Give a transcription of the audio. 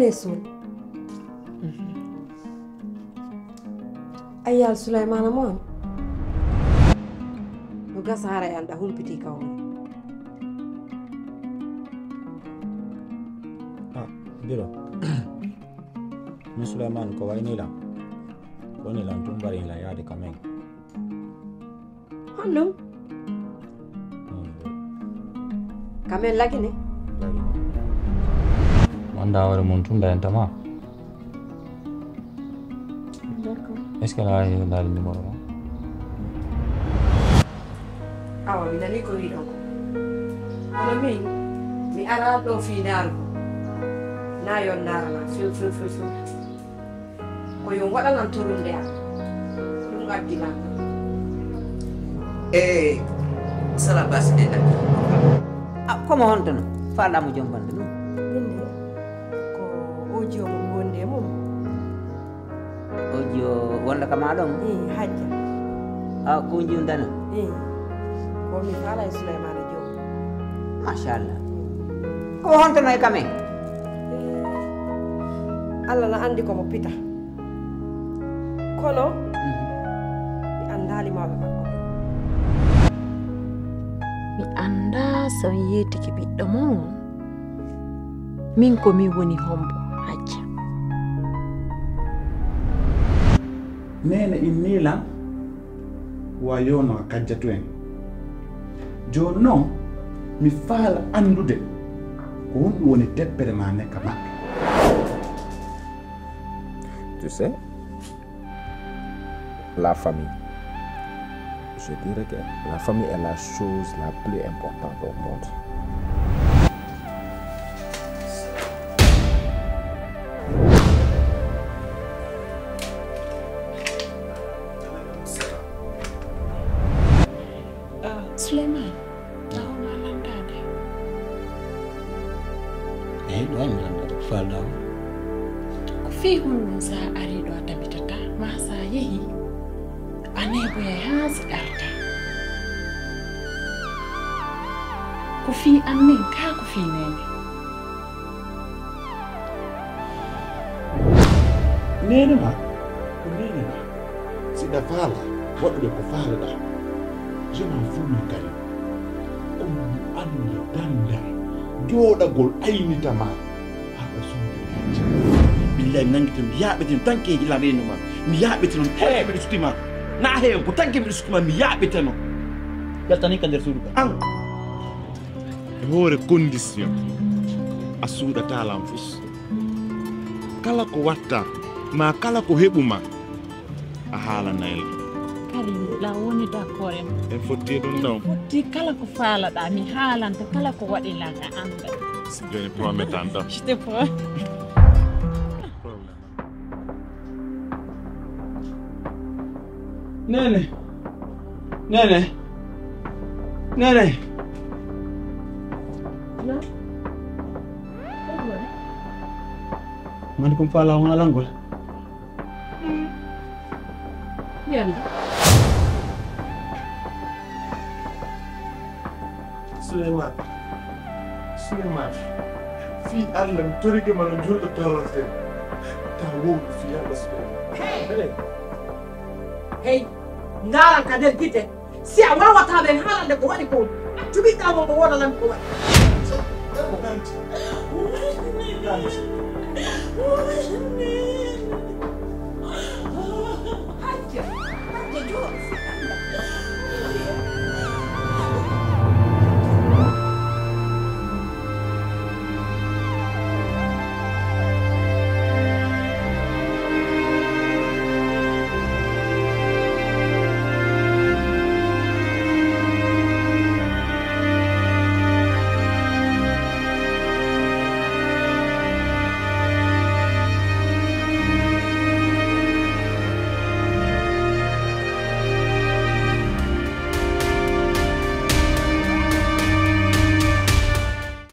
نسون أيال سليمان مون نوكا سهرة يالدا هم بتي كون بيرو من سليمان كويني لا كوني لا تنبري لا يادي كمين هلو كمين لكني من داور مونتون لا انت ما est-ce que là il y a le numéro là awa mi nani ko wiɗon ko kono min mi ara ɗo fi darugo na yon darana few ko yo waɗanan torunde am ɗum addina sala basi de nak comment hontono faalamu jombande ɗum inde ko ojo mo wonde mum ojo wonda ka maɗon hajja ko jiwdana ko mi faala e souleymane joom machallah ko hontono e kamen allah na andi komo pita kono mi andali mawɓe makko mi anda so yetiki ɓiɗɗo mon min ko mi woni hombo hajja nene innila wayono kajjatu en joni noon mi faala andude ko wonɗum woni teppere ma nekka maɓɓe. Tu sais, la famille, je dirais que la famille est la chose la plus importante au monde. Suleiman, tahu malam tadi. Doa mi falda Ko fi hunde sa ari ɗo tabitata ma sa yehi anebo ya hasi darta ko fi amin ka ko fi nene nene ma ko nene ma siɗa faala waɗude ko faalaɗa je m'en fous min kadi kono mi anda dandal jooɗagol aynitama haɗa sondude hajja billahi nangito mi yaɓetin tanke hila reno ma mi yaɓetino he mbiɗa sutima na heen ko tanke mbiɗa sutima mi yaɓeteno yaltani ka nder suudu ka an e hoore condition a suuɗatalam fus kala ko watta ma kala ko heɓuma a haalanayla kadi la woni d'accord en en fotti ɗum ɗon fotti kala ko faalaɗa mi haalanta kala ko waɗila ka anda joni promettan ɗon je te promets. nene nene nene man kom faala wona langol yalla Souleymane fi Allah mi torike ma no julɗo tawate ta wowɗo fi Allah Souleymane hey ndaran ka nder gite si a wawata ɓen haalande ko waɗi ko cuɓiɗɗamo mo wodanami ko waɗi ko ganti